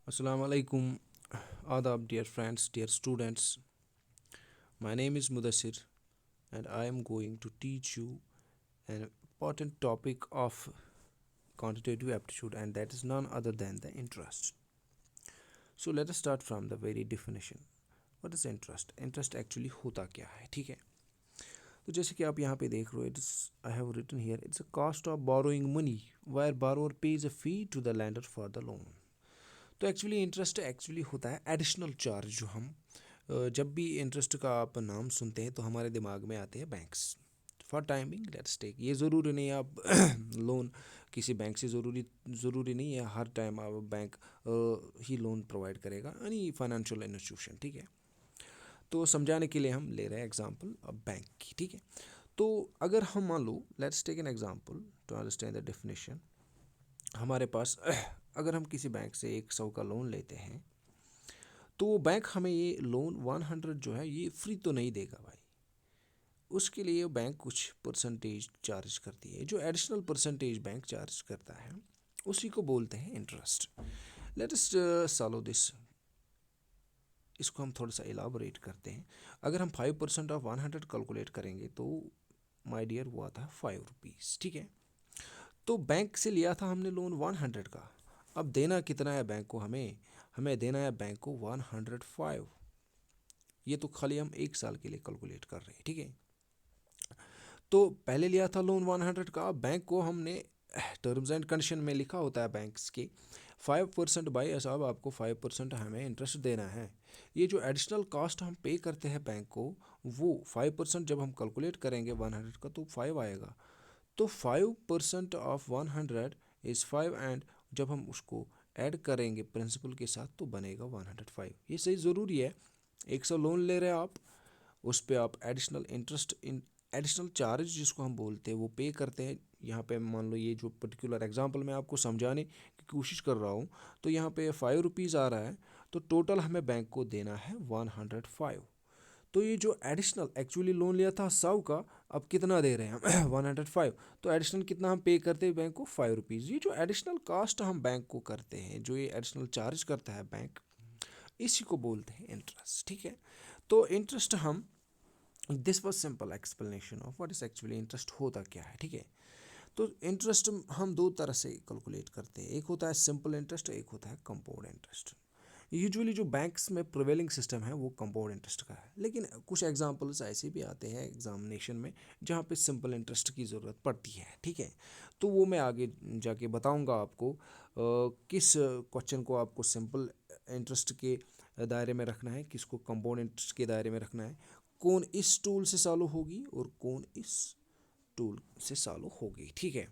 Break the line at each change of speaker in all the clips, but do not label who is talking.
Assalamu alaikum, adab, dear friends, dear students. My name is Mudassir, and I am going to teach you an important topic of quantitative aptitude, and that is none other than the interest. So let us start from the very definition. What is interest? Interest actually होता क्या है, ठीक है? तो जैसे कि आप यहाँ पे देख रहे हो, I have written here, it's a cost of borrowing money, where borrower pays a fee to the lender for the loan. तो एक्चुअली इंटरेस्ट एक्चुअली होता है एडिशनल चार्ज जो हम जब भी इंटरेस्ट का आप नाम सुनते हैं तो हमारे दिमाग में आते हैं banks. For timing let's take, ये ज़रूरी नहीं आप लोन किसी बैंक से ज़रूरी नहीं है हर टाइम आप बैंक ही लोन प्रोवाइड करेगा, यानी फाइनेंशियल इंस्टीट्यूशन, ठीक है। तो समझाने के लिए हम ले रहे हैं एग्जांपल अब बैंक की, ठीक है। तो अगर हम मान लो let's take an example to understand the definition. हमारे पास अगर हम किसी बैंक से 100 का लोन लेते हैं तो वो बैंक हमें ये लोन 100 जो है ये फ्री तो नहीं देगा भाई, उसके लिए बैंक कुछ परसेंटेज चार्ज करती है। जो एडिशनल परसेंटेज बैंक चार्ज करता है उसी को बोलते हैं interest. Let us solve this. इसको हम थोड़ा सा इलाबोरेट करते हैं। अगर हम 5% ऑफ 100 कैलकुलेट करेंगे तो माय डियर हुआ था 5 रुपीज़, ठीक है। तो बैंक से लिया था हमने लोन 100 का, अब देना कितना है बैंक को, हमें हमें देना है बैंक को 105। ये तो खाली हम 1 साल के लिए कैलकुलेट कर रहे हैं, ठीक है। तो पहले लिया था लोन 100 का, बैंक को हमने टर्म्स एंड कंडीशन में लिखा होता है बैंक्स के 5% बाई साहब आपको 5% हमें इंटरेस्ट देना है। ये जो एडिशनल कॉस्ट हम पे करते हैं बैंक को वो 5% जब हम कैलकुलेट करेंगे 100 का तो 5 आएगा। तो 5% ऑफ 100 इज़ 5, एंड जब हम उसको ऐड करेंगे प्रिंसिपल के साथ तो बनेगा 105। ये सही ज़रूरी है। 100 लोन ले रहे हैं आप, उस पर आप एडिशनल इंटरेस्ट एडिशनल चार्ज जिसको हम बोलते हैं वो पे करते हैं। यहाँ पे मान लो ये जो पर्टिकुलर एग्जांपल मैं आपको समझाने की कोशिश कर रहा हूँ, तो यहाँ पे 5 रुपीज़ आ रहा है, तो टोटल हमें बैंक को देना है 105। तो ये जो एडिशनल एक्चुअली लोन लिया था 100 का, अब कितना दे रहे हैं हम 105। तो एडिशनल कितना हम पे करते हैं बैंक को 5 रुपीज़। ये जो एडिशनल कास्ट हम बैंक को करते हैं, जो ये एडिशनल चार्ज करता है बैंक, इसी को बोलते हैं इंटरेस्ट, ठीक है। तो इंटरेस्ट हम this was simple explanation of what is actually interest होता क्या है, ठीक है। तो इंटरेस्ट हम दो तरह से कैलकुलेट करते हैं, एक होता है सिंपल इंटरेस्ट, एक होता है कंपाउंड इंटरेस्ट। यूजुअली जो बैंक्स में प्रिवेलिंग सिस्टम है वो कंपाउंड इंटरेस्ट का है, लेकिन कुछ एग्जांपल्स ऐसे भी आते हैं एग्जामिनेशन में जहाँ पे सिंपल इंटरेस्ट की ज़रूरत पड़ती है, ठीक है। तो वो मैं आगे जाके बताऊँगा आपको किस क्वेश्चन को आपको सिंपल इंटरेस्ट के दायरे में रखना है, किसको कंपाउंड इंटरेस्ट के दायरे में रखना है, कौन इस टूल से सॉल्व होगी और कौन इस टूल से सॉल्व होगी, ठीक है।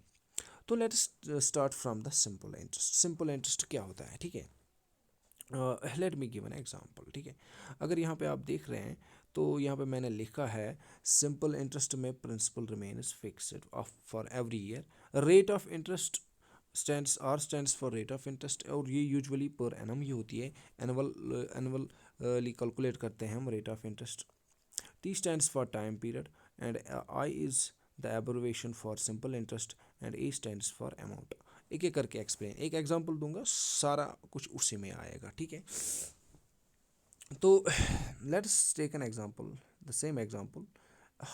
तो let's start from the simple interest. Simple interest क्या होता है, ठीक है। Late me give an example, ठीक है। अगर यहाँ पे आप देख रहे हैं तो यहाँ पे मैंने लिखा है सिंपल इंटरेस्ट में principal remains fixed of for every year, rate of interest stands for rate of interest, और ये यूजुअली पर एनम ही होती है। एनुअली कैलकुलेट करते हैं हम rate of interest. T stands for time period, and I is the abbreviation for simple interest, and A stands for amount। एक एक करके एक्सप्लेन, एक एग्जांपल दूंगा, सारा कुछ उसी में आएगा, ठीक है। तो let's take an example, the same example.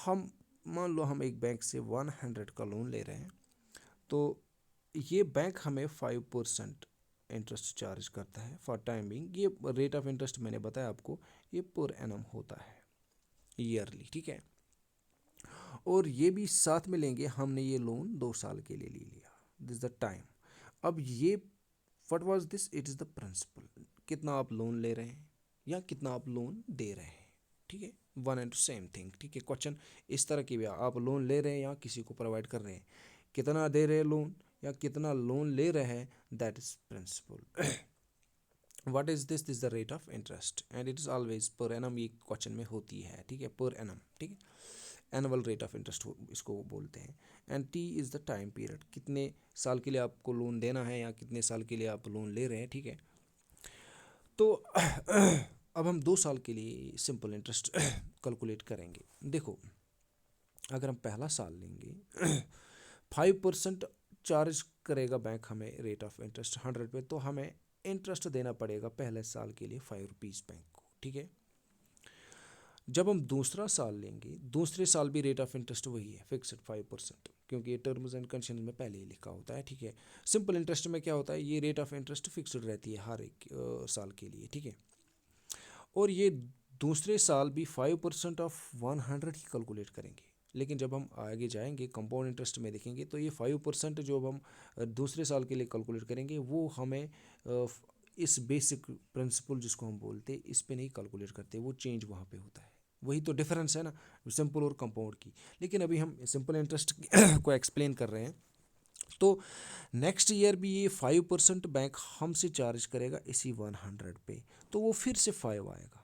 हम मान लो हम एक बैंक से 100 का लोन ले रहे हैं, तो ये बैंक हमें 5% इंटरेस्ट चार्ज करता है फॉर टाइम बिंग। ये रेट ऑफ इंटरेस्ट मैंने बताया आपको, ये पर एनम होता है ईयरली, ठीक है। और ये भी साथ में लेंगे, हमने ये लोन 2 साल के लिए ले लिया, दिस द टाइम। अब ये what was this, it is the principal, कितना आप लोन ले रहे हैं या कितना आप लोन दे रहे हैं, ठीक है। वन एंड सेम थिंग, ठीक है। क्वेश्चन इस तरह की भी, आप लोन ले रहे हैं या किसी को प्रोवाइड कर रहे हैं, कितना दे रहे हैं लोन या कितना लोन ले रहे हैं, that is principal. What is this the rate of interest, and it is always per annum, ये क्वेश्चन में होती है, ठीक है, पर एनम, ठीक है। एनुअल रेट ऑफ इंटरेस्ट इसको बोलते हैं। And T is the time period, कितने साल के लिए आपको लोन देना है या कितने साल के लिए आप लोन ले रहे हैं, ठीक है। तो अब हम 2 साल के लिए सिंपल इंटरेस्ट कैलकुलेट करेंगे। देखो, अगर हम पहला साल लेंगे 5% चार्ज करेगा बैंक हमें रेट ऑफ इंटरेस्ट 100 पे, तो हमें इंटरेस्ट देना पड़ेगा पहले साल के लिए 5 रुपीज़ बैंक को, ठीक है। जब हम दूसरा साल लेंगे, दूसरे साल भी रेट ऑफ इंटरेस्ट वही है, फिक्स्ड 5%, क्योंकि ये टर्म्स एंड कंडीशन में पहले ही लिखा होता है, ठीक है। सिंपल इंटरेस्ट में क्या होता है, ये रेट ऑफ इंटरेस्ट फिक्स्ड रहती है हर एक साल के लिए, ठीक है। और ये दूसरे साल भी 5% ऑफ 100 ही कैलकुलेट करेंगे, लेकिन जब हम आगे जाएंगे कंपाउंड इंटरेस्ट में देखेंगे तो ये 5% जो अब हम दूसरे साल के लिए कैलकुलेट करेंगे वो हमें इस बेसिक प्रिंसिपल जिसको हम बोलते हैं इस पे नहीं कैलकुलेट करते, वो चेंज वहाँ पे होता है। वही तो डिफरेंस है ना सिंपल और कंपाउंड की। लेकिन अभी हम सिंपल इंटरेस्ट को एक्सप्लेन कर रहे हैं। तो नेक्स्ट ईयर भी ये 5% बैंक हमसे चार्ज करेगा इसी 100 पे, तो वो फिर से 5 आएगा।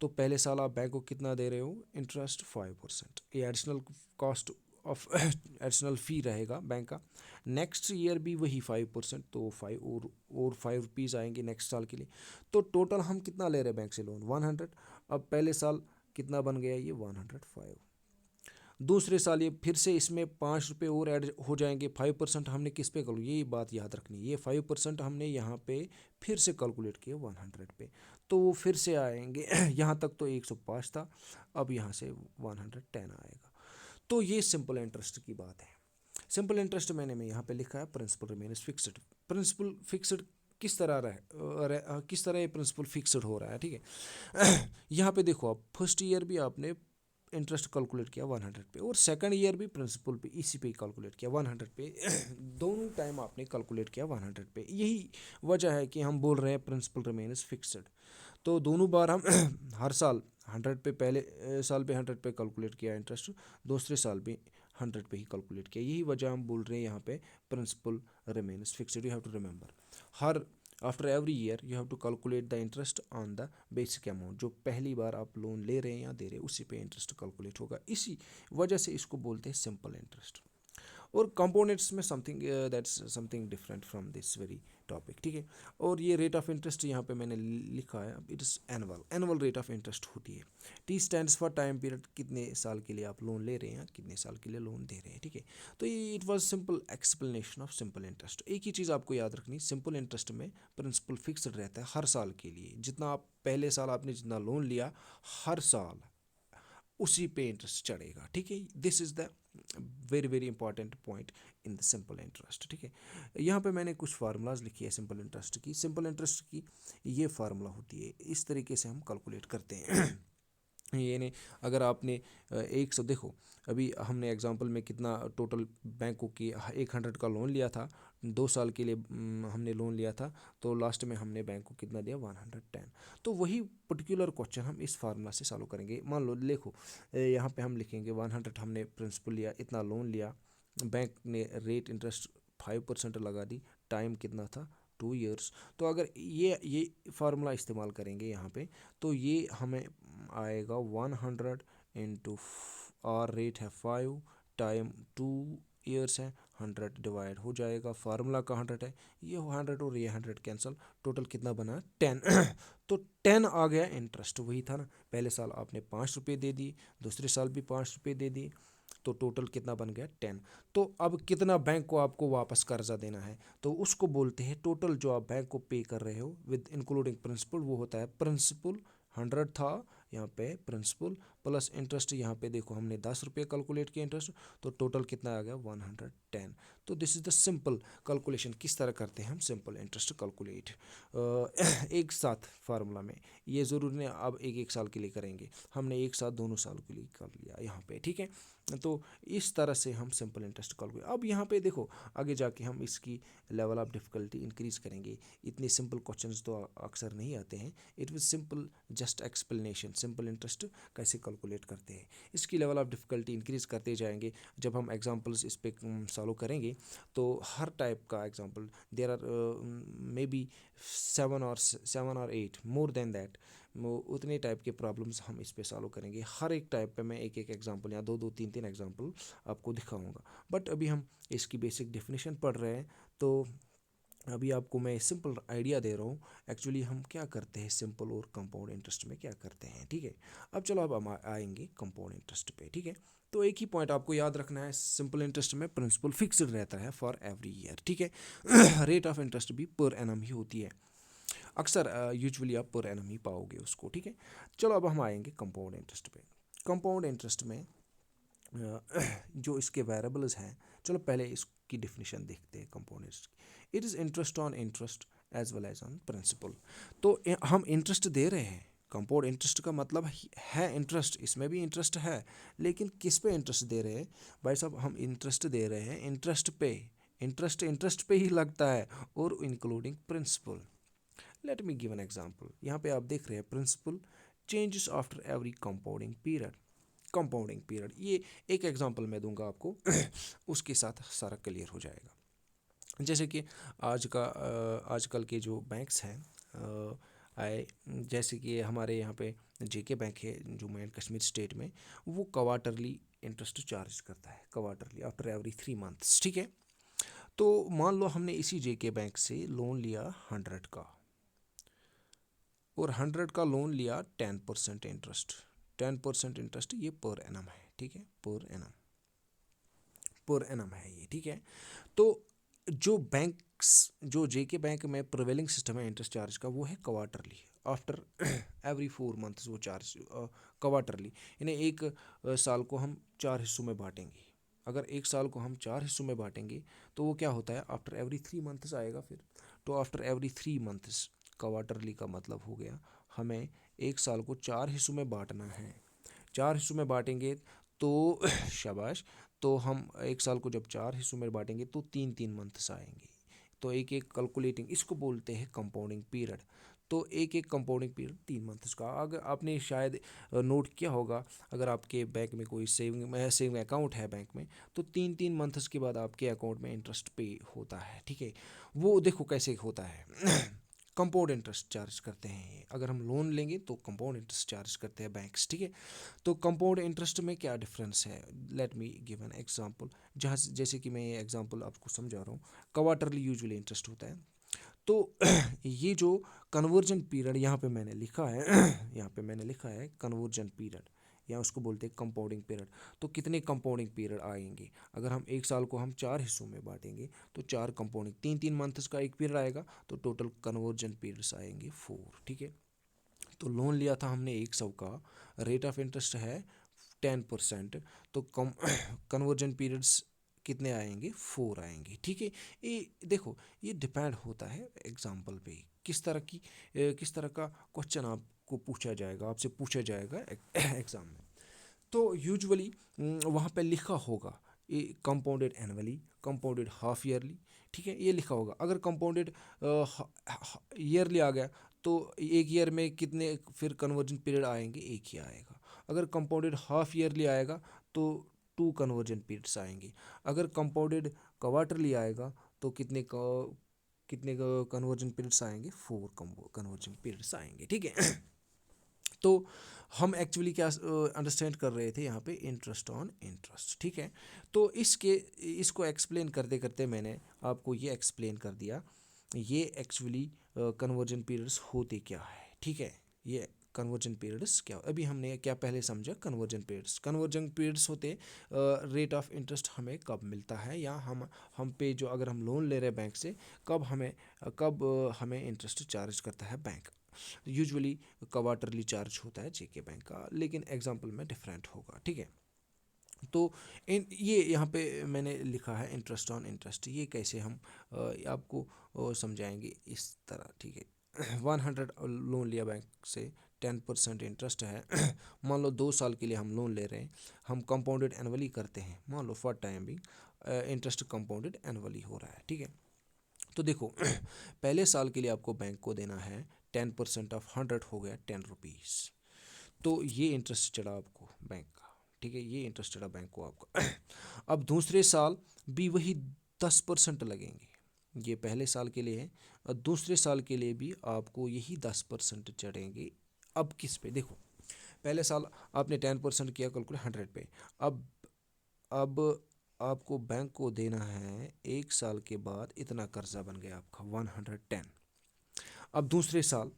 तो पहले साल आप बैंक को कितना दे रहे हो, इंटरेस्ट 5%, ये एडिशनल कॉस्ट ऑफ एडिशनल फ़ी रहेगा बैंक का। नेक्स्ट ईयर भी वही 5%, तो 5 और 5 रुपीज़ आएंगे नेक्स्ट साल के लिए। तो टोटल हम कितना ले रहे हैं बैंक से लोन, 100। अब पहले साल कितना बन गया ये 105। दूसरे साल ये फिर से इसमें 5 रुपये और ऐड हो जाएंगे। 5% हमने किस पे कैलकुलेट, ये बात याद रखनी, ये 5% हमने यहाँ पे फिर से कैलकुलेट किया 100 पे, तो वो फिर से आएंगे यहाँ तक तो 105 था, अब यहाँ से 110 आएगा। तो ये सिंपल इंटरेस्ट की बात है। सिंपल इंटरेस्ट मैं यहाँ पे लिखा है principal remains fixed. Principal fixed किस तरह किस तरह ये प्रिंसिपल फिक्स्ड हो रहा है, ठीक है। यहाँ पे देखो, आप फर्स्ट ईयर भी आपने इंटरेस्ट कैलकुलेट किया 100 पे, और सेकंड ईयर भी प्रिंसिपल पे इसी पे कैलकुलेट किया 100 पे। दोनों टाइम आपने कैलकुलेट किया 100 पे। यही वजह है कि हम बोल रहे हैं प्रिंसिपल रिमेन्स फिक्स्ड। तो दोनों बार हम हर साल 100 पे, पहले साल पे 100 पे कैलकुलेट किया इंटरेस्ट, दूसरे साल भी 100 पे ही कैलकुलेट किया। यही वजह हम बोल रहे हैं यहाँ पे principal remains fixed. You have to remember, हर after every year you have to calculate the interest on the basic amount. जो पहली बार आप लोन ले रहे हैं या दे रहे हैं उसी पे इंटरेस्ट कैलकुलेट होगा। इसी वजह से इसको बोलते हैं सिंपल इंटरेस्ट। और कंपोनेंट्स में something that's something different from this very topic, ठीक है। और ये रेट ऑफ इंटरेस्ट यहाँ पे मैंने लिखा है, it is annual rate of interest होती है। T stands for time period, कितने साल के लिए आप लोन ले रहे हैं, कितने साल के लिए लोन दे रहे हैं, ठीक है। तो ये it was simple explanation of simple interest. एक ही चीज़ आपको याद रखनी, सिंपल इंटरेस्ट में प्रिंसिपल फिक्स्ड रहता है हर साल के लिए। जितना आप पहले साल आपने जितना लोन लिया, हर साल उसी पे इंटरेस्ट चढ़ेगा, ठीक है। This is the very very important point in the simple interest, ठीक है। यहाँ पे मैंने कुछ फार्मूलाज लिखी है सिंपल इंटरेस्ट की। सिंपल इंटरेस्ट की ये फार्मूला होती है, इस तरीके से हम कैलकुलेट करते हैं। ये नहीं, अगर आपने 100 देखो, अभी हमने एग्जांपल में कितना टोटल बैंकों की 100 का लोन लिया था, 2 साल के लिए हमने लोन लिया था, तो लास्ट में हमने बैंक को कितना दिया 110। तो वही पर्टिकुलर क्वेश्चन हम इस फार्मूला से सॉल्व करेंगे। मान लो देखो, यहाँ पे हम लिखेंगे 100 हमने प्रिंसिपल लिया, इतना लोन लिया, बैंक ने रेट इंटरेस्ट 5% लगा दी, टाइम कितना था 2 ईयर्स। तो अगर ये फार्मूला इस्तेमाल करेंगे यहाँ पे, तो ये हमें आएगा 100 इंटू, आर रेट है 5, टाइम 2 ईयर्स है, 100 डिवाइड हो जाएगा, फार्मूला का 100 है, ये 100 और ये 100 कैंसिल, टोटल कितना बना 10। तो 10 आ गया इंटरेस्ट। वही था ना, पहले साल आपने 5 रुपये दे दिए, दूसरे साल भी 5 रुपये दे दिए, तो टोटल कितना बन गया 10। तो अब कितना बैंक को आपको वापस कर्जा देना है, तो उसको बोलते हैं टोटल जो आप बैंक को पे कर रहे हो विद इंक्लूडिंग प्रिंसिपल, वो होता है प्रिंसिपल 100 था यहाँ पे प्रिंसिपल प्लस इंटरेस्ट। यहाँ पे देखो हमने 10 रुपये कैलकुलेट किया इंटरेस्ट, तो टोटल कितना आ गया 110। तो this is the simple calculation, किस तरह करते हैं हम सिंपल इंटरेस्ट कैलकुलेट एक साथ फार्मूला में। ये ज़रूरी नहीं अब एक एक साल के लिए करेंगे, हमने एक साथ दोनों साल के लिए कर लिया यहाँ पे, ठीक है। तो इस तरह से हम सिंपल इंटरेस्ट कैलकुलेट। अब यहाँ पे देखो आगे जाके हम इसकी लेवल ऑफ डिफ़िकल्टी इंक्रीज़ करेंगे। इतने सिंपल क्वेश्चंस तो अक्सर नहीं आते हैं। It was simple just explanation, simple interest कैसे कैलकुलेट करते हैं। इसकी लेवल ऑफ डिफ़िकल्टी इंक्रीज़ करते जाएंगे। जब हम एग्जांपल्स इस पे सॉल्व करेंगे, तो हर टाइप का example there are may be 7 और 8 मोर देन दैट, उतने टाइप के प्रॉब्लम्स हम इस पे सॉल्व करेंगे। हर एक टाइप पे मैं एक एक एग्जांपल या दो दो तीन तीन एग्जांपल आपको दिखाऊंगा। बट अभी हम इसकी बेसिक डेफिनेशन पढ़ रहे हैं, तो अभी आपको मैं सिंपल आइडिया दे रहा हूँ एक्चुअली हम क्या करते हैं सिंपल और कंपाउंड इंटरेस्ट में क्या करते हैं, ठीक है। अब चलो अब हम आएंगे कंपाउंड इंटरेस्ट पे, ठीक है। तो एक ही पॉइंट आपको याद रखना है, सिंपल इंटरेस्ट में प्रिंसिपल फिक्स्ड रहता है फॉर एवरी ईयर, ठीक है। रेट ऑफ इंटरेस्ट भी पर एनम ही होती है। अक्सर यूजुअली आप पर एनम ही पाओगे उसको, ठीक है। चलो अब हम आएंगे कंपाउंड इंटरेस्ट पे। कंपाउंड इंटरेस्ट में जो इसके वेरिएबल्स हैं, चलो पहले इसकी डिफिनीशन देखते हैं कंपाउंड इंटरेस्ट की। It is interest on interest as well as on principal. तो हम इंटरेस्ट दे रहे हैं। कंपाउंड इंटरेस्ट का मतलब है इंटरेस्ट, इसमें भी इंटरेस्ट है, लेकिन किस पे इंटरेस्ट दे रहे हैं भाई साहब? हम इंटरेस्ट दे रहे हैं इंटरेस्ट पे। इंटरेस्ट इंटरेस्ट पे ही लगता है, और including principal. Let me give an example. यहाँ पे आप देख रहे हैं principal changes after every compounding period. Compounding period, ये एक एग्जांपल मैं दूंगा आपको उसके साथ सारा क्लियर हो जाएगा। जैसे कि आजकल के जो बैंक्स हैं, आए जैसे कि हमारे यहाँ पे जेके बैंक है जम्मू एंड कश्मीर स्टेट में, वो क्वार्टरली इंटरेस्ट चार्ज करता है, क्वार्टरली आफ्टर एवरी 3 मंथ्स, ठीक है। तो मान लो हमने इसी जेके बैंक से लोन लिया 100 का, और 100 का लोन लिया 10% इंटरेस्ट। 10% इंटरेस्ट ये पर एनम है, ठीक है, पर एनम, पर एनम है ये, ठीक है। तो जो बैंक्स, जो जेके बैंक में प्रिवेलिंग सिस्टम है इंटरेस्ट चार्ज का, वो है क्वार्टरली आफ्टर एवरी 4 मंथ्स वो चार्ज क्वार्टरली। यानी एक साल को हम 4 हिस्सों में बांटेंगे। अगर एक साल को हम 4 हिस्सों में बांटेंगे तो वो क्या होता है, आफ्टर एवरी 3 मंथ्स आएगा फिर। तो आफ्टर एवरी 3 मंथ्स, क्वार्टरली का मतलब हो गया हमें एक साल को 4 हिस्सों में बांटना है। 4 हिस्सों में बांटेंगे तो शाबाश, तो हम एक साल को जब 4 हिस्सों में बांटेंगे तो 3 3 मंथ्स आएंगे। तो एक एक कैलकुलेटिंग, इसको बोलते हैं कंपाउंडिंग पीरियड। तो एक एक कंपाउंडिंग पीरियड 3 मंथ्स का। अगर आपने शायद नोट किया होगा, अगर आपके बैंक में कोई सेविंग अकाउंट है बैंक में, तो 3 3 मंथ्स के बाद आपके अकाउंट में इंटरेस्ट पे होता है, ठीक है। वो देखो कैसे होता है कंपाउंड इंटरेस्ट चार्ज करते हैं। अगर हम लोन लेंगे तो कंपाउंड इंटरेस्ट चार्ज करते हैं बैंक्स, ठीक है। तो कंपाउंड इंटरेस्ट में क्या डिफरेंस है, late me give an example. जहाँ जैसे कि मैं ये एग्जांपल आपको समझा रहा हूँ, क्वार्टरली यूजुअली इंटरेस्ट होता है। तो ये जो कन्वर्जन पीरियड यहाँ पे मैंने लिखा है यहाँ पे मैंने लिखा है कन्वर्जन पीरियड, या उसको बोलते हैं कंपाउंडिंग पीरियड। तो कितने कंपाउंडिंग पीरियड आएंगे? अगर हम एक साल को हम 4 हिस्सों में बांटेंगे तो 4 कंपाउंडिंग, 3 3 मंथ्स का एक पीरियड आएगा, तो टोटल कन्वर्जन पीरियड्स आएंगे 4, ठीक है। तो लोन लिया था हमने 100 का, रेट ऑफ इंटरेस्ट है 10%, तो कम कन्वर्जन पीरियड्स कितने आएंगे? 4 आएंगे, ठीक है। ये देखो, ये डिपेंड होता है एग्जाम्पल पे, किस तरह का क्वेश्चन आपको पूछा जाएगा, आपसे पूछा जाएगा एग्जाम में। तो यूजुअली वहाँ पे लिखा होगा ये compounded annually, compounded half yearly, ठीक है, ये लिखा होगा। अगर कंपाउंडेड ईयरली आ गया तो एक ईयर में कितने फिर कन्वर्जन पीरियड आएंगे? एक ही आएगा। अगर कंपाउंडेड हाफ ईयरली आएगा तो 2 कन्वर्जन पीरियड्स आएंगे। अगर कंपाउंडेड क्वार्टरली आएगा तो कितने कन्वर्जन पीरियड्स आएंगे? 4 कन्वर्जन पीरियड्स आएंगे, ठीक है। तो हम एक्चुअली क्या अंडरस्टैंड कर रहे थे यहाँ पे? इंटरेस्ट ऑन इंटरेस्ट, ठीक है। तो इसको एक्सप्लेन करते करते मैंने आपको ये एक्सप्लेन कर दिया ये एक्चुअली कन्वर्जन पीरियड्स होते क्या है, ठीक है। ये कन्वर्जन पीरियड्स क्या, अभी हमने क्या पहले समझा? कन्वर्जन पीरियड्स होते रेट ऑफ इंटरेस्ट हमें कब मिलता है, या हम पे जो, अगर हम लोन ले रहे हैं बैंक से, कब हमें इंटरेस्ट चार्ज करता है बैंक। यूजुअली क्वार्टरली चार्ज होता है जेके बैंक का, लेकिन एग्जांपल में डिफरेंट होगा, ठीक है। तो ये यहाँ पे मैंने लिखा है इंटरेस्ट ऑन इंटरेस्ट। ये कैसे हम आपको समझाएंगे इस तरह, ठीक है। 100 लोन लिया बैंक से, 10% इंटरेस्ट है मान लो 2 साल के लिए हम लोन ले रहे हैं, हम कंपाउंडेड एनुअली करते हैं, मान लो for time being interest compounded annually हो रहा है, ठीक है। तो देखो पहले साल के लिए आपको बैंक को देना है 10% ऑफ 100 हो गया 10 रुपीज़। तो ये इंटरेस्ट चढ़ा आपको बैंक का, ठीक है, ये इंटरेस्ट चढ़ा बैंक को आपका अब दूसरे साल भी वही 10% लगेंगे। ये पहले साल के लिए है, और दूसरे साल के लिए भी आपको यही 10% चढ़ेंगे। अब किस पे? देखो पहले साल आपने 10% किया कैलकुलेट 100 पे। अब आपको बैंक को देना है एक साल के बाद, इतना कर्जा बन गया आपका 110। अब दूसरे साल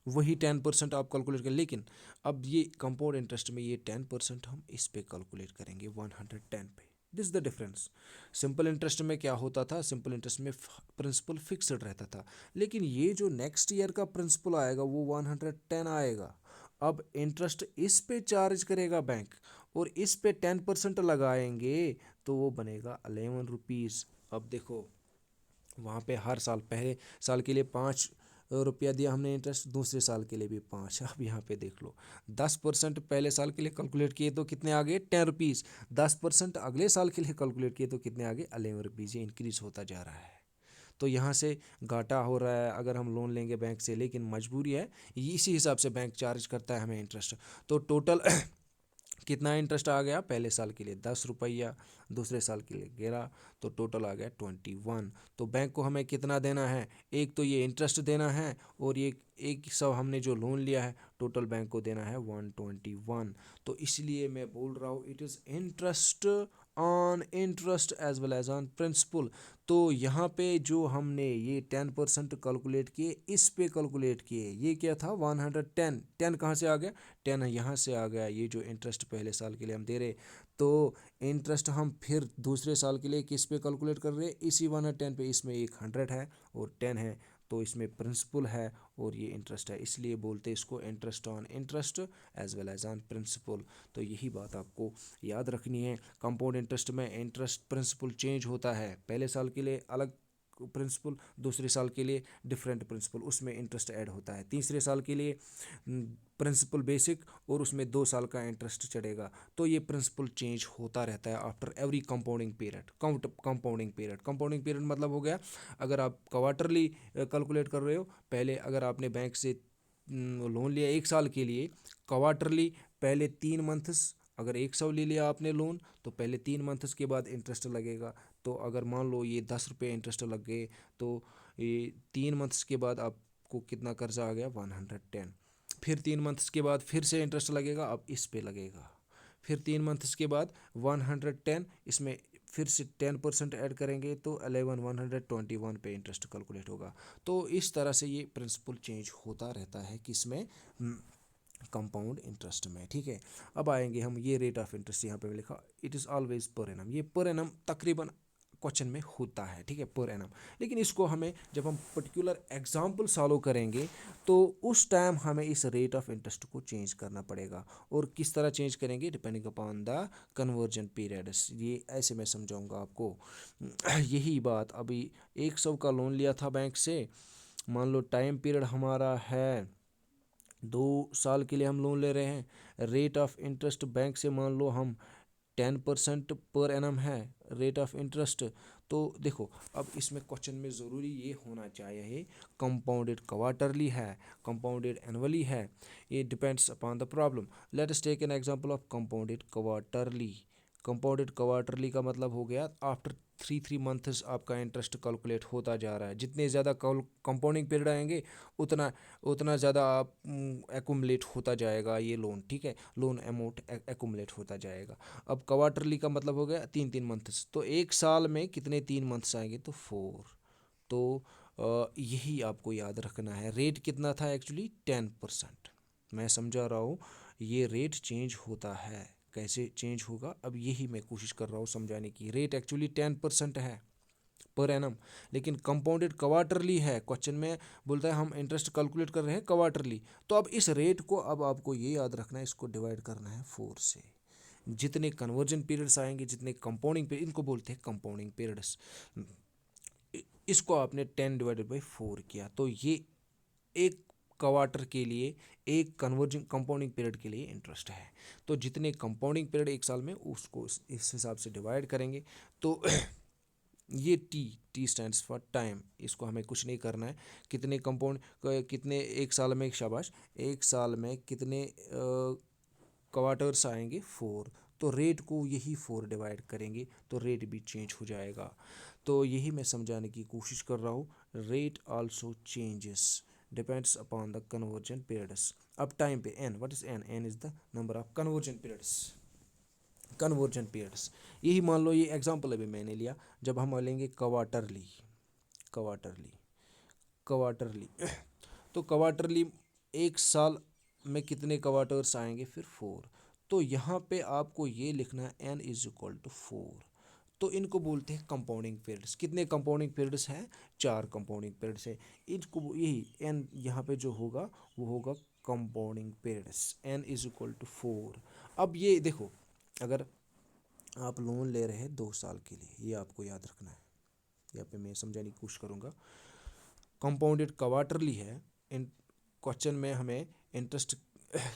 वही 10% आप कैलकुलेट करें, लेकिन अब ये कंपाउंड इंटरेस्ट में ये 10% हम इस पे कैलकुलेट करेंगे 110 पे, this the difference. Simple interest में क्या होता था, सिंपल इंटरेस्ट में प्रिंसिपल फिक्स्ड रहता था, लेकिन ये जो नेक्स्ट ईयर का प्रिंसिपल आएगा वो 110 आएगा। अब इंटरेस्ट इस पे चार्ज करेगा बैंक और इस पे 10% लगाएंगे तो वो बनेगा 11 रुपीज़। अब देखो वहाँ पे हर साल पहले साल के लिए 5 रुपया दिया हमने इंटरेस्ट, दूसरे साल के लिए भी 5। अब यहाँ पे देख लो 10% पहले साल के लिए कैलकुलेट किए तो कितने आ गए 10 रुपीज़, 10% अगले साल के लिए कैलकुलेट किए तो कितने आ गए 11 रुपीज़। ये इंक्रीज होता जा रहा है। तो यहाँ से घाटा हो रहा है अगर हम लोन लेंगे बैंक से, लेकिन मजबूरी है, इसी हिसाब से बैंक चार्ज करता है हमें इंटरेस्ट। तो टोटल कितना इंटरेस्ट आ गया, पहले साल के लिए 10 रुपया, दूसरे साल के लिए 11, तो टोटल आ गया 21। तो बैंक को हमें कितना देना है, एक तो ये इंटरेस्ट देना है और ये एक सब हमने जो लोन लिया है टोटल बैंक को देना है 121। तो इसलिए मैं बोल रहा हूँ it is interest on interest as well as on principal. तो यहाँ पे जो हमने ये 10% कैलकुलेट किए, इस पे कैलकुलेट किए, ये क्या था 110, 10 कहाँ से आ गया, 10 यहाँ से आ गया। ये जो इंटरेस्ट पहले साल के लिए हम दे रहे, तो इंटरेस्ट हम फिर दूसरे साल के लिए किस पे कैलकुलेट कर रहे हैं, इसी 110 पे। इसमें एक 100 है और 10 है, तो इसमें प्रिंसिपल है और ये इंटरेस्ट है, इसलिए बोलते हैं इसको interest on interest as well as on principal. तो यही बात आपको याद रखनी है। कंपाउंड इंटरेस्ट में इंटरेस्ट प्रिंसिपल चेंज होता है, पहले साल के लिए अलग प्रिंसिपल, दूसरे साल के लिए डिफरेंट प्रिंसिपल, उसमें इंटरेस्ट ऐड होता है। तीसरे साल के लिए प्रिंसिपल बेसिक और उसमें 2 साल का इंटरेस्ट चढ़ेगा। तो ये प्रिंसिपल चेंज होता रहता है after every compounding period. Compounding period मतलब हो गया, अगर आप क्वार्टरली कैलकुलेट कर रहे हो, पहले अगर आपने बैंक से लोन लिया 1 साल के लिए, क्वार्टरली पहले 3 मंथ्स, अगर 100 ले लिया आपने लोन तो पहले 3 मंथ्स के बाद इंटरेस्ट लगेगा। तो अगर मान लो ये 10 रुपये इंटरेस्ट लग गए, तो ये 3 मंथ्स के बाद आपको कितना कर्जा आ गया 110। फिर 3 मंथ्स के बाद फिर से इंटरेस्ट लगेगा, अब इस पे लगेगा। फिर 3 मंथ्स के बाद 110, इसमें फिर से 10% ऐड करेंगे तो 111 पे इंटरेस्ट कैलकुलेट होगा। तो इस तरह से ये प्रिंसिपल चेंज होता रहता है किसमें, कंपाउंड इंटरेस्ट में। ठीक है, अब आएंगे हम ये रेट ऑफ इंटरेस्ट, यहाँ पे लिखा it is always per annum. ये पर एनम तकरीबन क्वेश्चन में होता है, ठीक है, पर एनम। लेकिन इसको हमें जब हम पर्टिकुलर एग्जाम्पल सॉल्व करेंगे तो उस टाइम हमें इस रेट ऑफ इंटरेस्ट को चेंज करना पड़ेगा। और किस तरह चेंज करेंगे, depending upon the conversion periods. ये ऐसे मैं समझाऊंगा आपको। यही बात, अभी 100 का लोन लिया था बैंक से, मान लो टाइम पीरियड हमारा है 2 साल के लिए हम लोन ले रहे हैं, रेट ऑफ इंटरेस्ट बैंक से मान लो हम 10% पर एनम है रेट ऑफ इंटरेस्ट। तो देखो अब इसमें क्वेश्चन में ज़रूरी ये होना चाहिए कंपाउंडेड क्वार्टरली है, कंपाउंडेड एनुअली है, ये depends upon the problem. Let us take an example of compounded quarterly. Compounded quarterly का मतलब हो गया आफ्टर 3 मंथ्स आपका इंटरेस्ट कैलकुलेट होता जा रहा है। जितने ज़्यादा कंपाउंडिंग पीरियड आएंगे उतना उतना ज़्यादा आप एक्यूमुलेट होता जाएगा ये लोन, ठीक है, लोन अमाउंट एक्यूमुलेट होता जाएगा। अब क्वार्टरली का मतलब हो गया 3 3 मंथ्स, तो 1 साल में कितने 3 मंथ्स आएंगे, तो 4। तो यही आपको याद रखना है। रेट कितना था एक्चुअली 10%, मैं समझा रहा हूँ। ये रेट चेंज होता है, कैसे चेंज होगा अब यही मैं कोशिश कर रहा हूँ समझाने की। रेट एक्चुअली 10% है पर एनम, लेकिन कंपाउंडेड क्वार्टरली है। क्वेश्चन में बोलता है हम इंटरेस्ट कैलकुलेट कर रहे हैं क्वार्टरली। तो अब इस रेट को अब आपको ये याद रखना है, इसको डिवाइड करना है 4 से। जितने कन्वर्जन पीरियड्स आएंगे, जितने कंपाउंडिंग पीरियड, इनको बोलते हैं कंपाउंडिंग पीरियड्स, इसको आपने 10/4 किया, तो ये एक क्वार्टर के लिए, एक कन्वर्जिंग कंपाउंडिंग पीरियड के लिए इंटरेस्ट है। तो जितने कंपाउंडिंग पीरियड 1 साल में उसको इस हिसाब से डिवाइड करेंगे। तो ये टी स्टैंड्स फॉर टाइम, इसको हमें कुछ नहीं करना है। कितने कंपाउंड, कितने 1 साल में, शाबाश, 1 साल में कितने क्वार्टर्स आएंगे 4, तो रेट को यही 4 डिवाइड करेंगे तो रेट भी चेंज हो जाएगा। तो यही मैं समझाने की कोशिश कर रहा हूँ। Rate also changes depends upon the conversion periods. अब टाइम पे n, what is n, n is the number of conversion periods. Conversion periods, यही मान लो, ये एग्जांपल अभी मैंने लिया, जब हम लेंगे क्वार्टरली, क्वार्टरली, क्वार्टरली, तो क्वार्टरली 1 साल में कितने क्वार्टर्स आएंगे, फिर 4। तो यहाँ पे आपको ये लिखना है n इज इक्वल टू 4। तो इनको बोलते हैं कंपाउंडिंग पीरियड्स। कितने कंपाउंडिंग पीरियड्स हैं? 4 कंपाउंडिंग पीरियड्स हैं। इनको यही एन यहाँ पे जो होगा वो होगा compounding periods. N is equal to 4। अब ये देखो, अगर आप लोन ले रहे हैं 2 साल के लिए, ये आपको याद रखना है। यहाँ पे मैं समझाने की कोशिश करूँगा। कंपाउंडेड क्वार्टरली है। इन क्वेश्चन में हमें इंटरेस्ट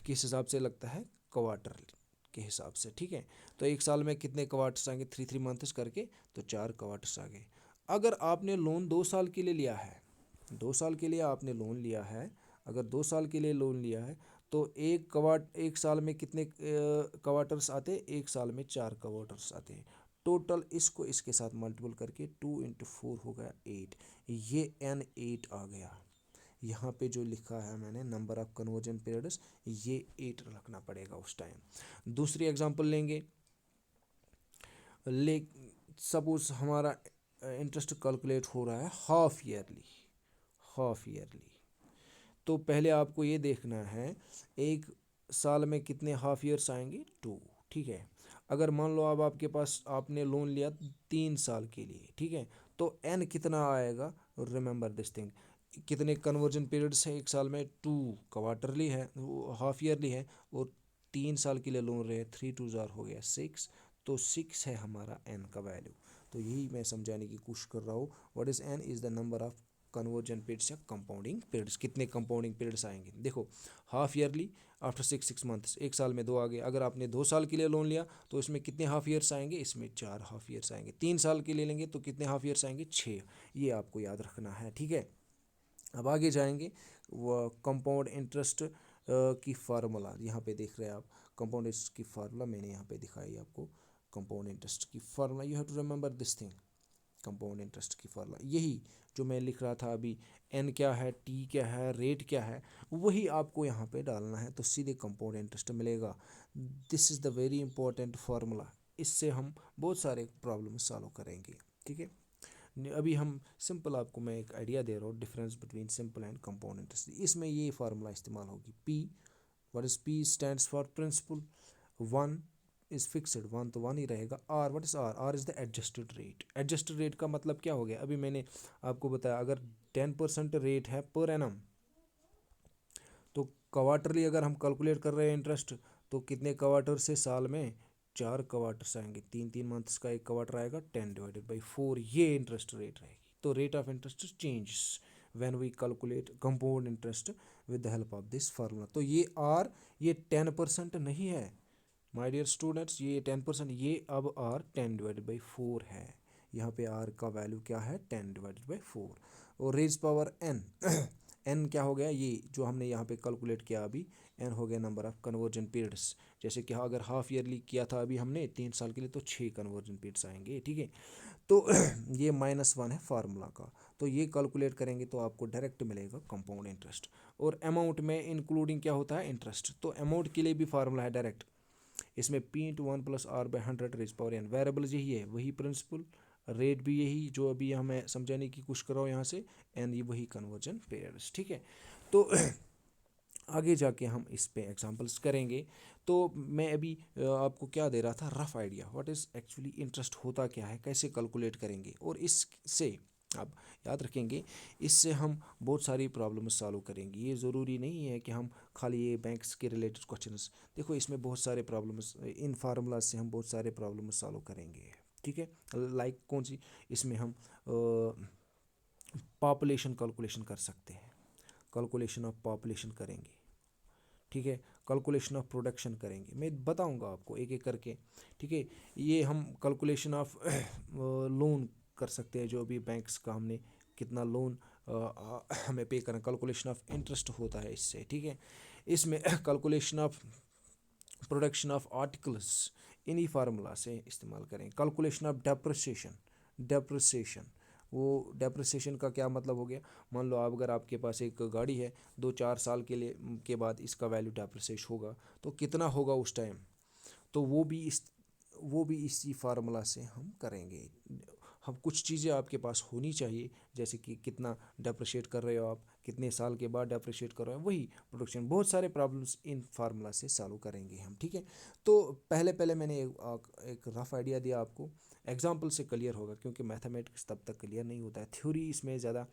किस हिसाब से लगता है? क्वार्टरली के हिसाब से, ठीक है। तो 1 साल में कितने क्वार्टर्स आएंगे? 3 मंथ्स करके, तो 4 क्वार्टर्स आ गए। अगर आपने लोन 2 साल के लिए लिया है, 2 साल के लिए आपने लोन लिया है, अगर 2 साल के लिए लोन लिया है, तो एक साल में कितने क्वार्टर्स आते हैं? 1 साल में 4 क्वार्टर्स आते हैं। टोटल इसको इसके साथ मल्टीपल करके 2 × 4 हो गया 8। ये N8 आ गया। यहाँ पे जो लिखा है मैंने नंबर ऑफ कन्वर्जन पीरियड्स, ये 8 रखना पड़ेगा उस टाइम। दूसरी एग्जांपल लेंगे। ले सपोज हमारा इंटरेस्ट कैलकुलेट हो रहा है हाफ ईयरली। हाफ ईयरली तो पहले आपको ये देखना है 1 साल में कितने हाफ ईयर्स आएंगे? 2, ठीक है। अगर मान लो अब आपके पास आपने लोन लिया 3 साल के लिए, ठीक है, तो एन कितना आएगा? Remember this thing. कितने कन्वर्जन पीरियड्स है 1 साल में? 2 क्वार्टरली है, वो हाफ ईयरली है, और 3 साल के लिए लोन रहे, 3 × 2 हो गया 6। तो 6 है हमारा एन का वैल्यू। तो यही मैं समझाने की कोशिश कर रहा हूँ। What is N? Is the number of conversion periods या कंपाउंडिंग पीरियड्स। कितने कंपाउंडिंग पीरियड्स आएंगे? देखो, हाफ ईयरली आफ्टर 6 मंथ्स, 1 साल में 2 आ गए। अगर आपने 2 साल के लिए लोन लिया तो इसमें कितने हाफ ईयर्स आएंगे? इसमें 4 हाफ ईयर्स आएंगे। 3 साल के लिए लेंगे तो कितने हाफ ईयर्स आएंगे? 6। ये आपको याद रखना है, ठीक है। अब आगे जाएंगे। वो कंपाउंड इंटरेस्ट की फार्मूला यहाँ पे देख रहे हैं आप। कंपाउंड इंटरेस्ट की फार्मूला मैंने यहाँ पे दिखाई आपको। कंपाउंड इंटरेस्ट की formula, you have to remember this thing. Compound interest की फार्मूला यही जो मैं लिख रहा था अभी, एन क्या है, टी क्या है, रेट क्या है, वही आपको यहाँ पे डालना है, तो सीधे कंपाउंड इंटरेस्ट मिलेगा। This is the very important formula. इससे हम बहुत सारे प्रॉब्लम सॉल्व करेंगे, ठीक है। अभी हम सिंपल, आपको मैं एक आइडिया दे रहा हूँ difference between simple and compound interest. इसमें ये फार्मूला इस्तेमाल होगी। P, what is P? Stands for principal. 1 is fixed, 1 तो 1 ही रहेगा। R, what is R? R is the adjusted rate. Adjusted rate का मतलब क्या हो गया? अभी मैंने आपको बताया, अगर 10% रेट है पर एनम, तो क्वार्टरली अगर हम कैलकुलेट कर रहे हैं इंटरेस्ट, तो कितने क्वार्टर से साल में? 4 क्वार्टर्स आएंगे। 3 मंथ्स का एक क्वार्टर आएगा, 10/4, ये इंटरेस्ट रेट रहेगी। तो rate of interest changes when we calculate compound interest with the help of this formula. तो ये आर, ये 10% नहीं है माय डियर स्टूडेंट्स, ये 10%, ये अब आर 10/4 है। यहाँ पे आर का वैल्यू क्या है? 10/4। और रेज पावर एन एन क्या हो गया? ये जो हमने यहाँ पे कैलकुलेट किया अभी, एन हो गया नंबर ऑफ कन्वर्जन पीरियड्स। जैसे कि अगर हाफ ईयरली किया था अभी हमने 3 साल के लिए, तो 6 कन्वर्जन पीरियड्स आएंगे, ठीक है। तो ये -1 है फार्मूला का। तो ये कैलकुलेट करेंगे तो आपको डायरेक्ट मिलेगा कंपाउंड इंटरेस्ट। और अमाउंट में इंक्लूडिंग क्या होता है? इंटरेस्ट। तो अमाउंट के लिए भी फार्मूला है डायरेक्ट। इसमें P × 1 + R/100 raise power n। Variables यही है, वही प्रिंसिपल, रेट भी यही जो अभी हमें समझाने की कोशिश कर रहा हूँ यहाँ से, एंड ये वही कन्वर्जन पीरियड्स, ठीक है। तो आगे जाके हम इस पे एग्जांपल्स करेंगे। तो मैं अभी आपको क्या दे रहा था? Rough idea, what is actually interest होता क्या है, कैसे कैलकुलेट करेंगे, और इससे आप याद रखेंगे, इससे हम बहुत सारी प्रॉब्लम सॉल्व करेंगे। ये ज़रूरी नहीं है कि हम खाली ये बैंक्स के रिलेटेड क्वेश्चंस, देखो इसमें बहुत सारे प्रॉब्लम्स, इन फार्मूला से हम बहुत सारे प्रॉब्लम सॉल्व करेंगे, ठीक है। लाइक कौन सी? इसमें हम पॉपुलेशन कैलकुलेशन कर सकते हैं, कैलकुलेशन ऑफ पॉपुलेशन करेंगे, ठीक है। कैलकुलेशन ऑफ प्रोडक्शन करेंगे, मैं बताऊंगा आपको एक एक करके, ठीक है। ये हम कैलकुलेशन ऑफ लोन कर सकते हैं, जो अभी बैंक्स का हमने कितना लोन हमें पे करना, कैलकुलेशन ऑफ इंटरेस्ट होता है इससे, ठीक है। इसमें calculation of production of articles, इन्हीं फार्मूला से इस्तेमाल करें। कैलकुलेशन ऑफ डेप्रिसिएशन, डेप्रिसिएशन, वो डेप्रिसिएशन का क्या मतलब हो गया? मान लो आप, अगर आपके पास एक गाड़ी है, 2-4 साल के लिए के बाद इसका वैल्यू डेप्रिसिएट होगा, तो कितना होगा उस टाइम? तो वो भी इसी फार्मूला से हम करेंगे। हम कुछ चीज़ें आपके पास होनी चाहिए, जैसे कि कितना डेप्रिशिएट कर रहे हो आप, कितने साल के बाद डेप्रिशिएट कर रहे हो, वही प्रोडक्शन। बहुत सारे प्रॉब्लम्स इन फार्मूला से सॉल्व करेंगे हम, ठीक है। तो पहले पहले मैंने एक रफ आइडिया दिया आपको। एग्जाम्पल से क्लियर होगा, क्योंकि मैथमेटिक्स तब तक क्लियर नहीं होता है। थ्योरी इसमें ज़्यादा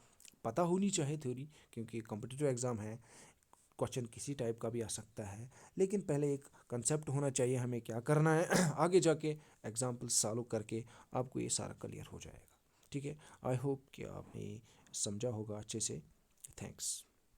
पता होनी चाहिए थ्योरी, क्योंकि कॉम्पिटिटिव एग्ज़ाम है, क्वेश्चन किसी टाइप का भी आ सकता है। लेकिन पहले एक कंसेप्ट होना चाहिए हमें क्या करना है आगे जाके एग्जाम्पल सॉल्व करके आपको ये सारा क्लियर हो जाएगा। ठीक है, आई होप कि आपने समझा होगा अच्छे से। थैंक्स।